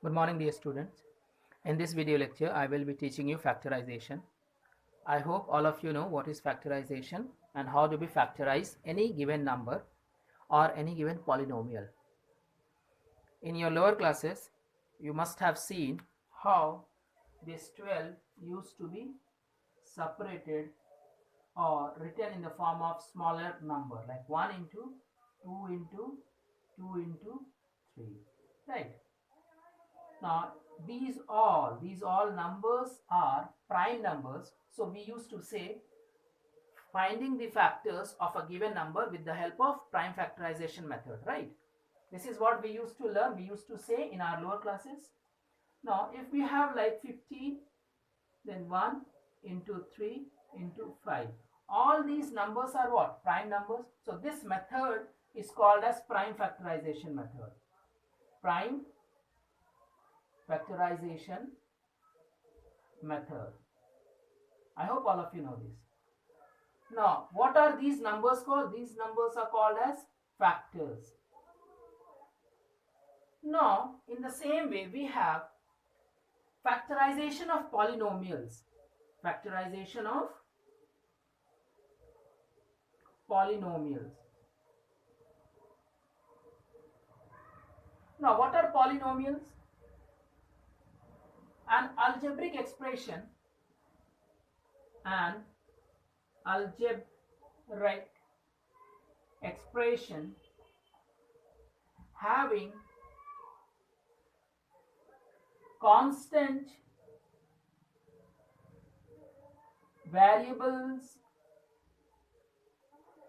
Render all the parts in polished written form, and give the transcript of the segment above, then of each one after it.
Good morning, dear students. In this video lecture, I will be teaching you factorization. I hope all of you know what is factorization and how to be factorize any given number or any given polynomial. In your lower classes, you must have seen how this 12 used to be separated or written in the form of smaller number like 1 into 2 into 2 into 3, right? Now these all numbers are prime numbers. So we used to say finding the factors of a given number with the help of prime factorization method, right? This is what we used to learn. We used to say in our lower classes. Now if we have like 15, then 1 into 3 into 5. All these numbers are what? Prime numbers. So this method is called as prime factorization method. Prime factorization method. I hope all of you know this. Now, what are these numbers called? These numbers are called as factors. Now, in the same way, we have factorization of polynomials. Factorization of polynomials. Now, what are polynomials? An algebraic expression, an algebraic expression having constant variables,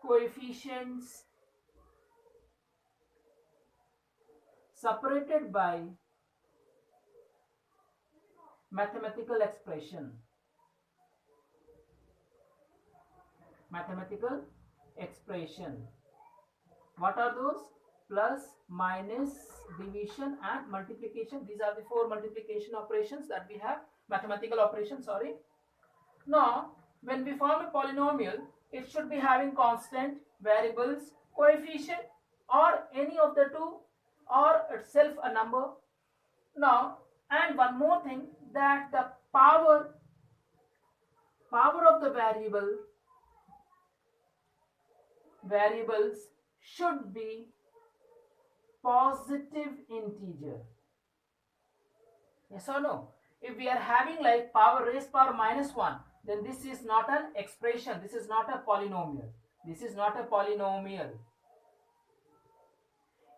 coefficients, separated by mathematical expression. Mathematical expression. What are those? Plus, minus, division and multiplication. These are the four multiplication operations that we have. Mathematical operations, sorry. Now, when we form a polynomial, it should be having constant, variables, coefficient or any of the two or itself a number. Now, and one more thing, that the power of the variables should be positive integer. Yes or no? If we are having like power raised power minus 1, then this is not an expression. This is not a polynomial. This is not a polynomial.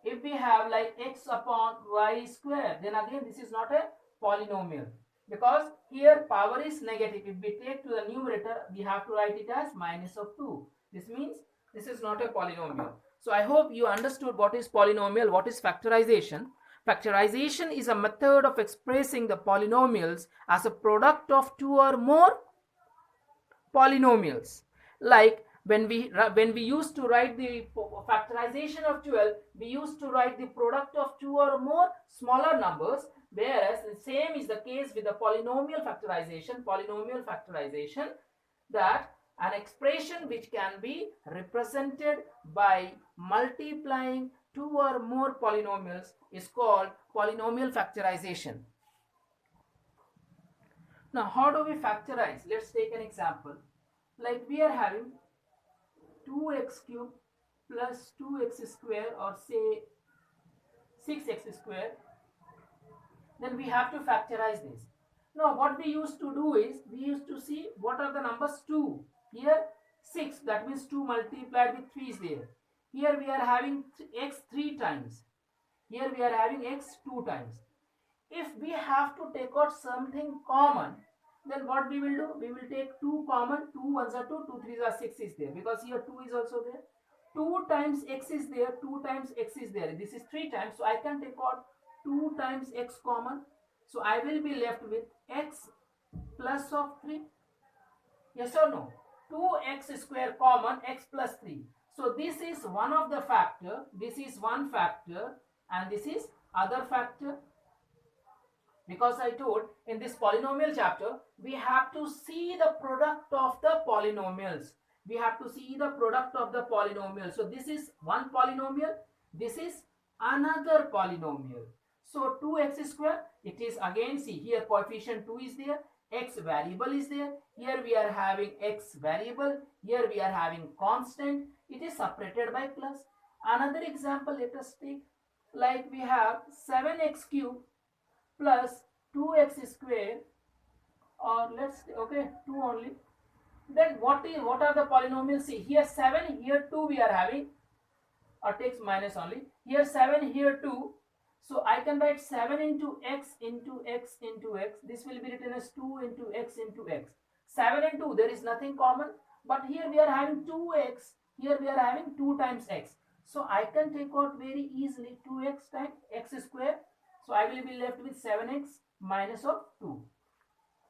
If we have like x upon y square, then again this is not a polynomial, because here power is negative. If we take to the numerator, we have to write it as minus of 2. This means this is not a polynomial. So I hope you understood what is polynomial, what is factorization. Factorization is a method of expressing the polynomials as a product of two or more polynomials. Like when we used to write the factorization of 12, we used to write the product of two or more smaller numbers, whereas the same is the case with the polynomial factorization. That an expression which can be represented by multiplying two or more polynomials is called polynomial factorization. Now, how do we factorize? Let's take an example. Like we are having 2x cube plus 2x square, or say 6x square. Then we have to factorize this. Now what we used to do is, we used to see what are the numbers 2. Here 6, that means 2 multiplied with 3 is there. Here we are having x 3 times. Here we are having x 2 times. If we have to take out something common, then what we will do? We will take 2 common. 2 ones are 2, 2 threes are 6 is there, because here 2 is also there. 2 times x is there, 2 times x is there. This is 3 times, so I can take out 2 times x common. So I will be left with x plus of 3. Yes or no? 2x square common, x plus 3. So this is one of the factor. This is one factor and this is other factor. Because I told in this polynomial chapter, we have to see the product of the polynomials. We have to see the product of the polynomial. So this is one polynomial. This is another polynomial. So 2x square, it is again, see here coefficient 2 is there, x variable is there, here we are having x variable, here we are having constant, it is separated by plus. Another example let us take, like we have 7x cube plus 2x square, or let's, okay, 2 only. Then what are the polynomials? See here 7, here 2 we are having, or takes minus only, here 7, here 2. So I can write 7 into x into x into x. This will be written as 2 into x into x. 7 and 2, there is nothing common, but here we are having 2x, here we are having 2 times x. So I can take out very easily 2x times x square. So I will be left with 7x minus of 2.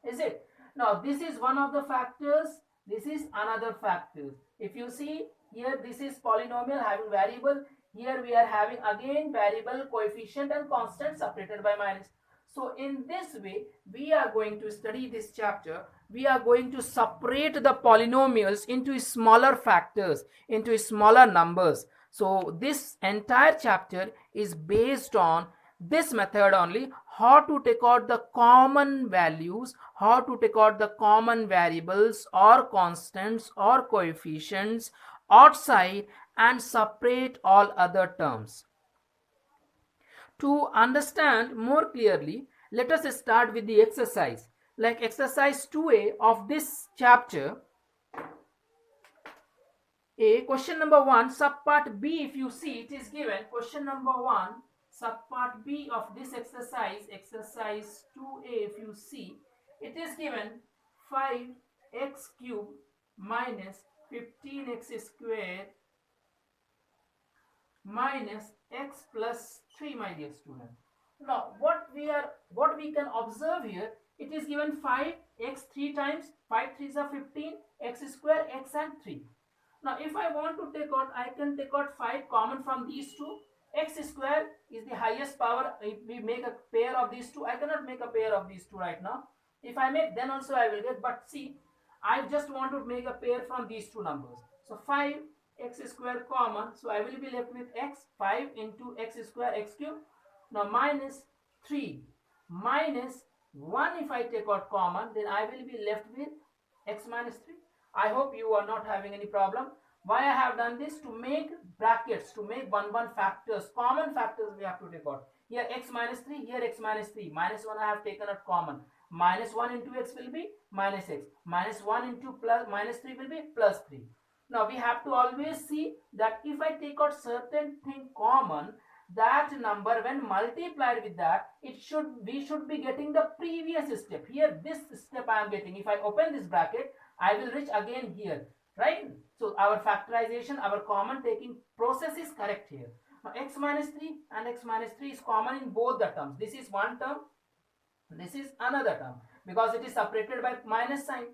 Is it? Now this is one of the factors, this is another factor. If you see here, this is polynomial having variable, here we are having again variable, coefficient and constant separated by minus. So in this way we are going to study this chapter, we are going to separate the polynomials into smaller factors, into smaller numbers. So this entire chapter is based on this method only, how to take out the common values, how to take out the common variables or constants or coefficients outside and separate all other terms. To understand more clearly, let us start with the exercise. Like exercise 2a of this chapter, A, question number 1, subpart B, if you see it is given, question number 1, subpart B of this exercise, exercise 2a, if you see, it is given 5x cube minus 15x square minus x plus 3, my dear student. Now what we can observe here, it is given 5x 3 times, 5 3s are 15, x square, x and 3. Now if I want to take out, I can take out 5 common from these two. X square is the highest power. If we make a pair of these two, I cannot make a pair of these two right now. If I make, then also I will get, but see, I just want to make a pair from these two numbers. So 5x square common, so I will be left with x, 5 into x square, x cube. Now minus 3 minus 1, if I take out common, then I will be left with x minus 3. I hope you are not having any problem. Why I have done this? To make brackets, to make one factors, common factors we have to take out. Here x minus 3, here x minus 3, minus 1 I have taken out common. Minus 1 into x will be minus x, minus 1 into plus minus 3 will be plus 3. Now we have to always see that if I take out certain thing common, that number when multiplied with that, we should be getting the previous step. Here this step I am getting. If I open this bracket, I will reach again here, right? So our factorization, our common taking process is correct here. Now x minus 3 and x minus 3 is common in both the terms. This is one term, this is another term, because it is separated by minus sign.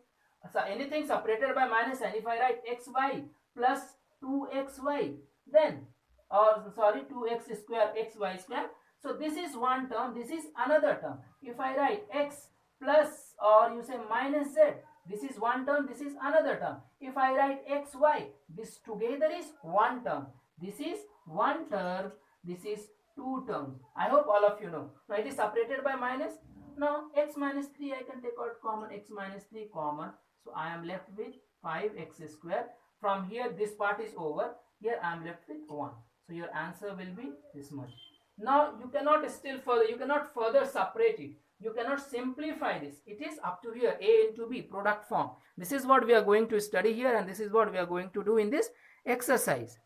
So anything separated by minus sign, if I write xy plus 2xy, then, or sorry, 2x square xy square, so this is one term, this is another term. If I write x plus, or you say minus z, this is one term, this is another term. If I write xy, this together is one term, this is one term, this is two terms. I hope all of you know. Now it is separated by minus. Now x minus 3 I can take out common, x minus 3 common, so I am left with 5x square. From here this part is over, here I am left with 1. So your answer will be this much. Now you cannot further separate it. You cannot simplify this. It is up to here, a into b, product form. This is what we are going to study here, and this is what we are going to do in this exercise.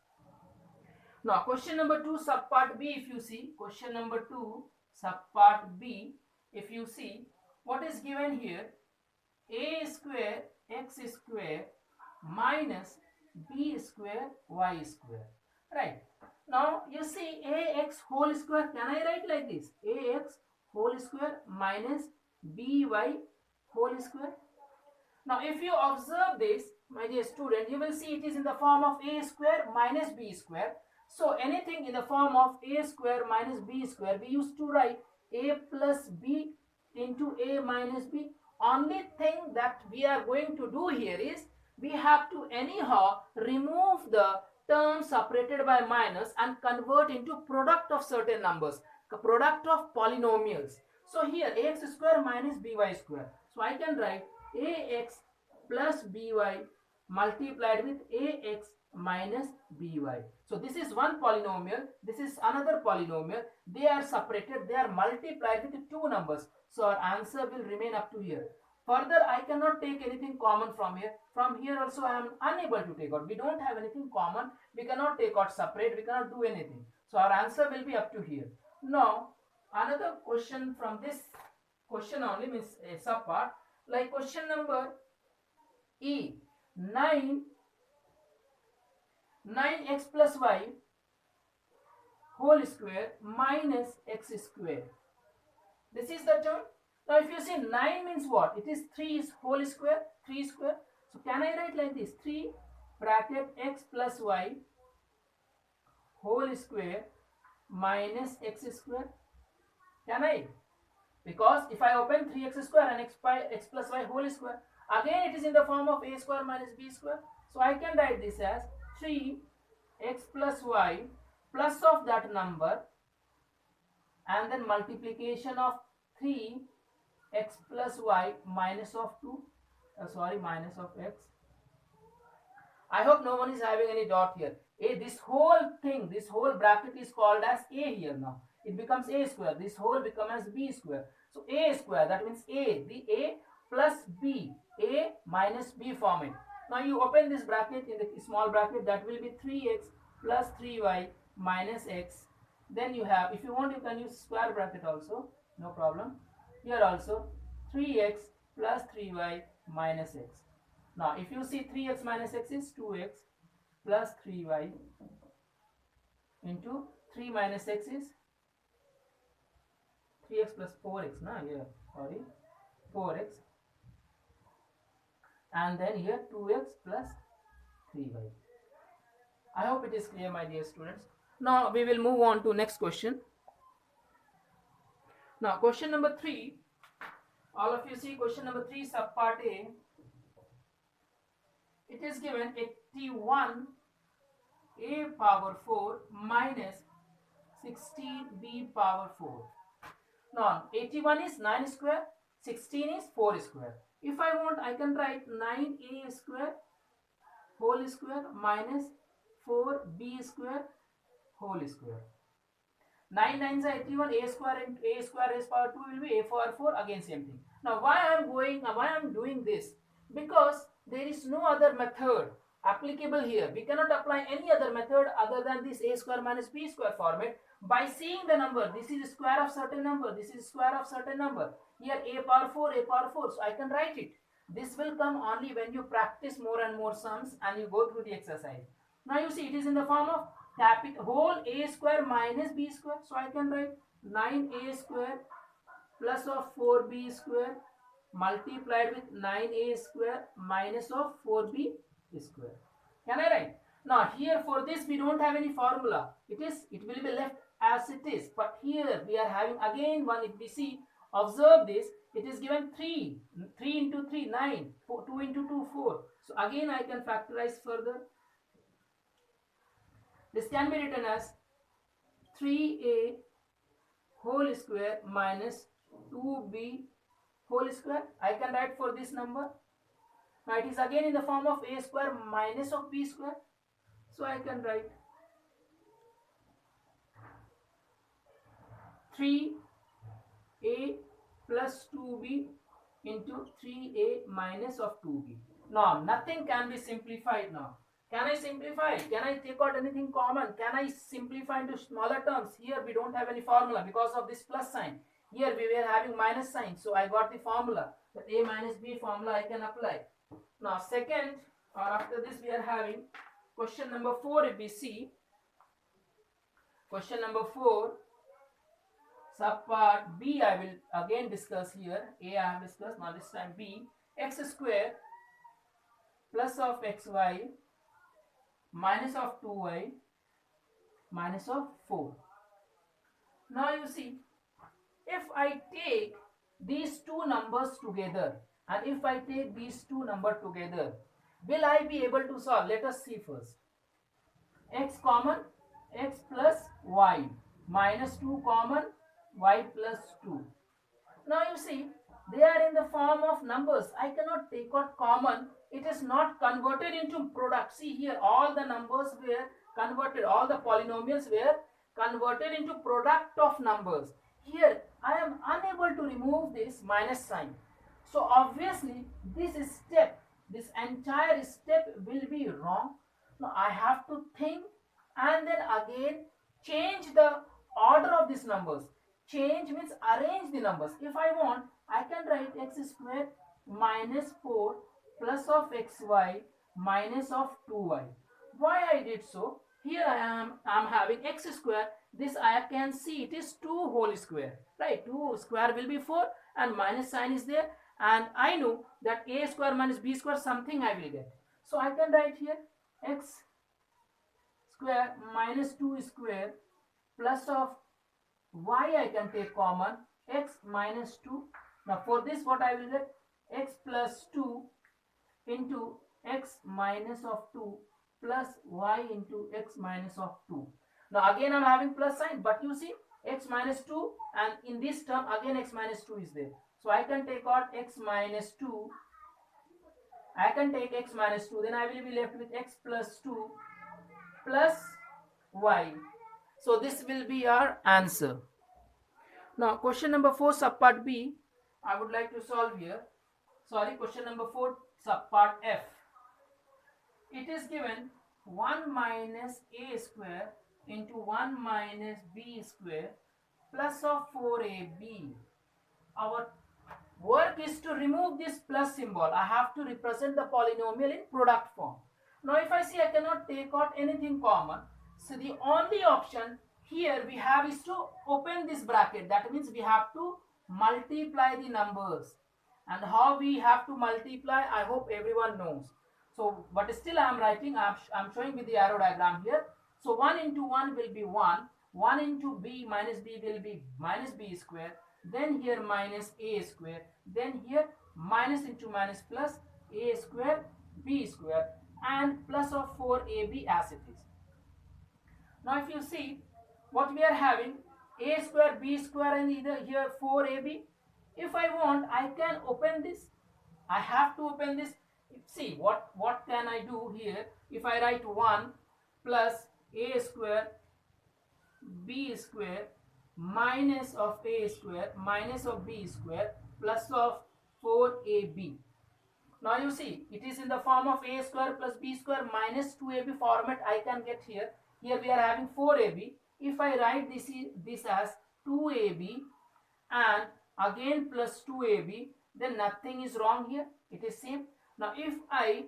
Now question number 2 subpart B, if you see, question number 2 subpart B, if you see, what is given here, a square x square minus b square y square, right? Now you see ax whole square, can I write like this, ax whole square minus by whole square? Now if you observe this, my dear student, you will see it is in the form of a square minus b square. So anything in the form of a square minus b square, we used to write a plus b into a minus b. Only thing that we are going to do here is, we have to anyhow remove the terms separated by minus and convert into product of certain numbers. product of polynomials. So here ax square minus by square. So I can write ax plus by multiplied with ax minus by. So this is one polynomial, this is another polynomial. They are separated, they are multiplied with two numbers. So our answer will remain up to here. Further, I cannot take anything common from here. From here also I am unable to take out. We don't have anything common. We cannot take out separate. We cannot do anything. So our answer will be up to here. Now, another question from this question only, means a sub part, like question number E. 9x plus y whole square minus x square. This is the term. Now if you see 9 means what? It is 3 is whole square, 3 square. So can I write like this? 3 bracket x plus y whole square minus x square. Can I? Because if I open 3x square and x plus y whole square, again it is in the form of a square minus b square. So I can write this as 3x plus y plus of that number and then multiplication of 3 x plus y minus of 2 minus of x. I hope no one is having any doubt here. This whole thing, this whole bracket is called as a here. Now it becomes a square, this whole becomes b square. So a square, that means the a plus b, a minus b format. Now you open this bracket, in the small bracket, that will be 3x plus 3y minus x. Then you have, if you want you can use square bracket also, no problem. Here also 3x plus 3y minus x. Now if you see 3x minus x is 2x plus 3y into 3 minus x is 3x plus 4x. Now here, sorry, 4x, and then here 2x plus 3y. I hope it is clear, my dear students. Now we will move on to next question. Now question number 3, all of you see question number 3 subpart A. It is given 81 a power 4 minus 16b power 4. Now 81 is 9 square, 16 is 4 square. If I want, I can write 9a square whole square minus 4b square whole square. 9 9s are 81, a square and a square raised power 2 will be a power 4, again same thing. Now why I am doing this? Because there is no other method applicable here. We cannot apply any other method other than this a square minus b square format. By seeing the number, this is square of certain number, this is square of certain number. Here a power 4, so I can write it. This will come only when you practice more and more sums and you go through the exercise. Now you see it is in the form of capital whole a square minus b square. So I can write 9a square plus of 4b square multiplied with 9a square minus of 4b square. Can I write? Now here for this we don't have any formula. It will be left as it is. But here we are having again one. If we see, observe this, it is given 3 into 3 9, 2 into 2 4. So again I can factorize further. This can be written as 3a whole square minus 2b whole square. I can write for this number. Now it is again in the form of a square minus of b square. So I can write 3a plus 2b into 3a minus of 2b. Now nothing can be simplified now. Can I simplify? Can I take out anything common? Can I simplify into smaller terms? Here we don't have any formula because of this plus sign. Here we were having minus sign. So I got the formula. That a minus b formula I can apply. Now second, or after this we are having question number 4. If we see question number 4, subpart B I will again discuss here. A I have discussed, now this time B. X square plus of xy minus of 2y minus of 4. Now you see, if I take these two numbers together and if I take these two numbers together, will I be able to solve? Let us see first. X common, x plus y. minus 2 common, y plus 2. Now you see, they are in the form of numbers. I cannot take out common. It is not converted into product. See here, all the numbers were converted, all the polynomials were converted into product of numbers. Here, I am unable to remove this minus sign. So obviously, this entire step will be wrong. Now I have to think and then again change the order of these numbers. Change means arrange the numbers. If I want, I can write x square minus 4 plus of xy minus of 2y. Why I did so? Here I am having x square. This I can see it is 2 whole square. Right? 2 square will be 4 and minus sign is there. And I know that a square minus b square something I will get. So I can write here x square minus 2 square plus of y I can take common x minus 2. Now for this what I will get x plus 2 into x minus of 2 plus y into x minus of 2. Now again I am having plus sign, but you see x minus 2 and in this term again x minus 2 is there. So I can take out x minus 2. I can take x minus 2. Then I will be left with x plus 2 plus y. So this will be our answer. Now question number 4 subpart B I would like to solve here. Sorry, question number 4 subpart F. It is given 1 minus a square into 1 minus b square plus of 4ab. Our work is to remove this plus symbol. I have to represent the polynomial in product form. Now if I see I cannot take out anything common, so the only option here we have is to open this bracket. That means we have to multiply the numbers. And how we have to multiply, I hope everyone knows. So, but still I am writing, I am showing with the arrow diagram here. So 1 into 1 will be 1. 1 into b minus b will be minus b square. Then here minus a square. Then here minus into minus plus a square b square and plus of 4ab as it is. Now if you see what we are having, a square b square and either here 4ab. If I want, I can open this. I have to open this. See what can I do here? If I write 1 plus a square b square minus of a square minus of b square plus of 4ab. Now you see it is in the form of a square plus b square minus 2ab format I can get here. Here we are having 4ab. If I write this as 2ab and again plus 2ab, then nothing is wrong here. It is same. Now if I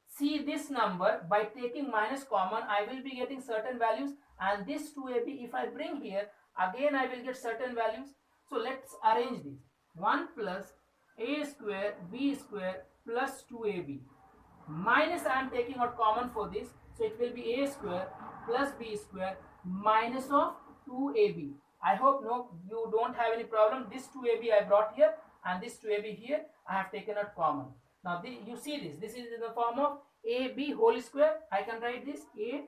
see this number by taking minus common, I will be getting certain values, and this 2ab if I bring here, again I will get certain values. So let's arrange this. 1 plus a square b square plus 2ab minus I am taking out common for this, so it will be a square plus b square minus of 2ab. I hope you don't have any problem. This 2ab I brought here and this 2ab here I have taken out common. Now you see this is in the form of ab whole square. I can write this a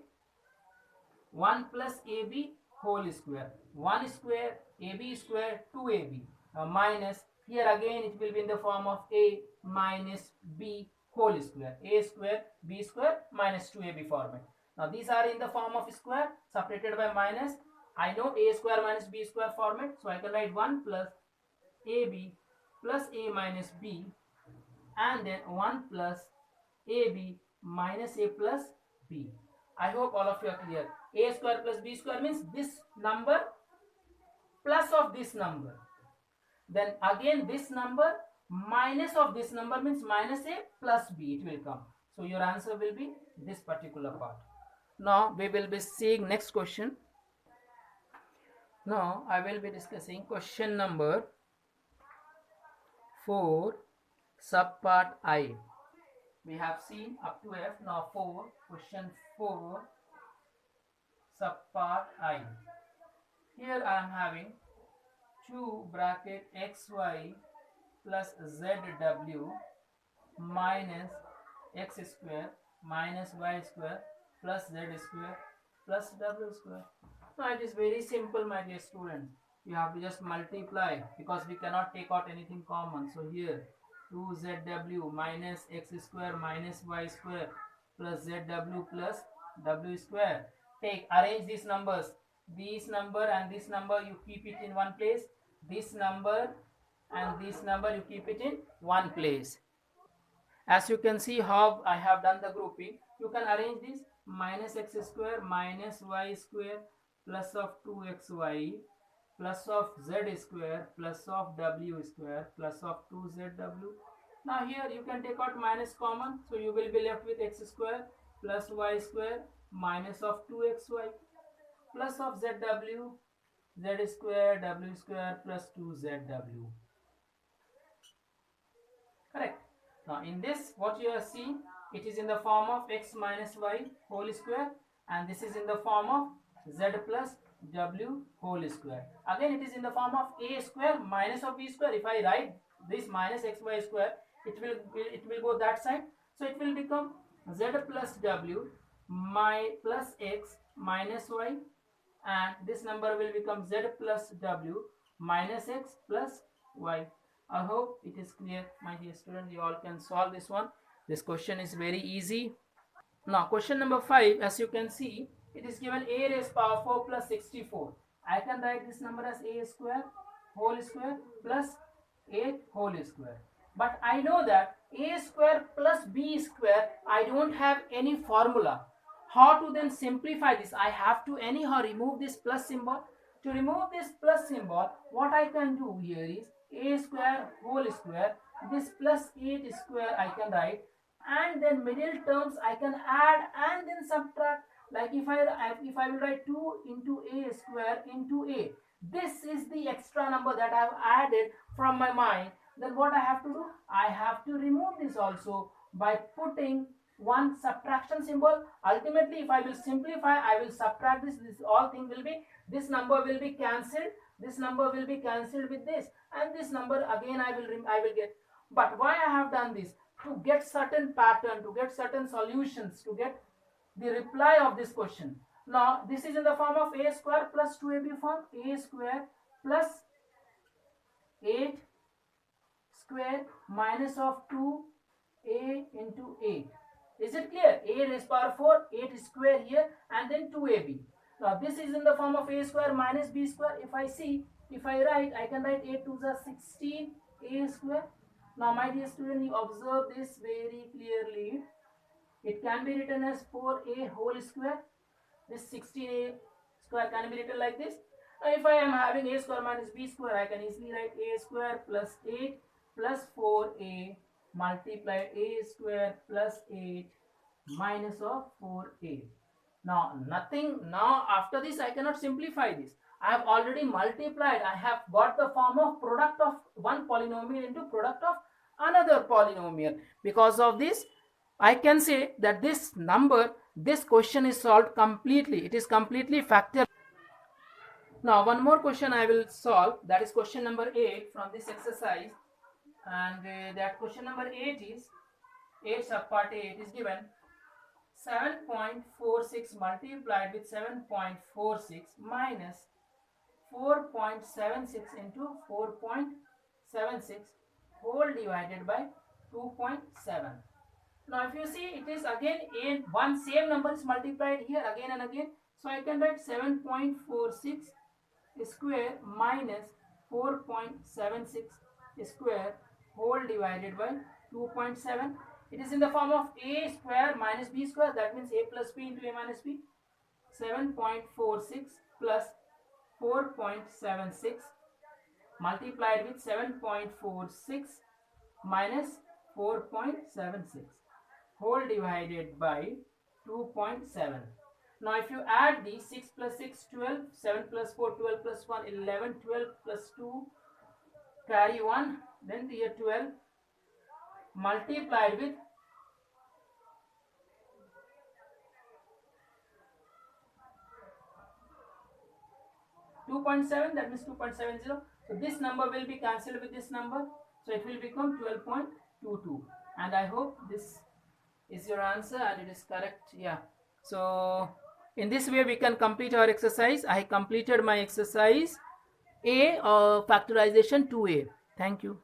1 plus ab whole square, 1 square ab square 2ab minus here again it will be in the form of a minus b whole square, a square b square minus 2ab format. Now these are in the form of square separated by minus. I know a square minus b square format, so I can write 1 plus ab plus a minus b and then 1 plus ab minus a plus b. I hope all of you are clear. A square plus b square means this number plus of this number. Then again this number minus of this number means minus a plus b it will come. So your answer will be this particular part. Now we will be seeing next question. Now I will be discussing question number 4 subpart I. We have seen up to F. Now question 4 subpart I. Here I am having 2 bracket xy plus zw minus x square minus y square plus z square plus w square. No, it is very simple, my dear students. You have to just multiply because we cannot take out anything common. So here 2zw minus x square minus y square plus zw plus w square. Take, arrange these numbers. This number and this number you keep it in one place. This number and this number you keep it in one place. As you can see how I have done the grouping, you can arrange this minus x square minus y square plus of 2xy plus of z square plus of w square plus of 2zw. Now here you can take out minus common, so you will be left with x square plus y square minus of 2xy plus of zw, z square w square plus 2zw. Correct. Now in this, what you are seeing, it is in the form of x minus y whole square, and this is in the form of z plus w whole square. Again it is in the form of a square minus of b square. If I write this minus xy square, it will go that side. So it will become z plus w my plus x minus y, and this number will become z plus w minus x plus y. I hope it is clear, my dear student. You all can solve this one. This question is very easy. Now question number 5, as you can see, it is given a raised power 4 plus 64. I can write this number as a square whole square plus 8 whole square. But I know that a square plus b square, I don't have any formula. How to then simplify this? I have to anyhow remove this plus symbol. To remove this plus symbol, what I can do here is a square whole square, this plus 8 square I can write, and then middle terms I can add and then subtract. Like if I will write 2 into a square into a, this is the extra number that I have added from my mind. Then what I have to do? I have to remove this also by putting one subtraction symbol. Ultimately, if I will simplify, I will subtract this. This all thing will be, this number will be cancelled. This number will be cancelled with this, and this number again I will get. But why I have done this? To get certain pattern, to get certain solutions, to get the reply of this question. Now this is in the form of a square plus 2ab form. A square plus 8 square minus of 2a into 8. Is it clear? A raised power 4, 8 square here, and then 2ab. Now this is in the form of a square minus b square. If I write, I can write 8 to the 16 a square. Now my dear student, you observe this very clearly. It can be written as 4a whole square. This 16a square can be written like this. Now if I am having a square minus b square, I can easily write a square plus 8 plus 4a multiplied a square plus 8 minus of 4a. Now nothing, now after this I cannot simplify this. I have already multiplied. I have got the form of product of one polynomial into product of another polynomial. Because of this, I can say that this number, this question is solved completely. It is completely factorial. Now one more question I will solve, that is question number 8 from this exercise, and that question number 8 is 8 subpart A. It is given 7.46 multiplied with 7.46 minus 4.76 into 4.76 whole divided by 2.7. Now if you see, it is again one same number is multiplied here again and again. So I can write 7.46 square minus 4.76 square whole divided by 2.7. It is in the form of a square minus b square. That means a plus b into a minus b. 7.46 plus 4.76 multiplied with 7.46 minus 4.76 whole divided by 2.7. Now if you add these, 6 plus 6 12, 7 plus 4 12 plus 1 11, 12 plus 2 carry 1, then the 12 multiplied with 2.7, that means 2.70. So this number will be cancelled with this number, so it will become 12.22. And I hope this is your answer and it is correct. Yeah, so In this way we can complete our exercise. I completed my exercise A, factorization 2A. Thank you.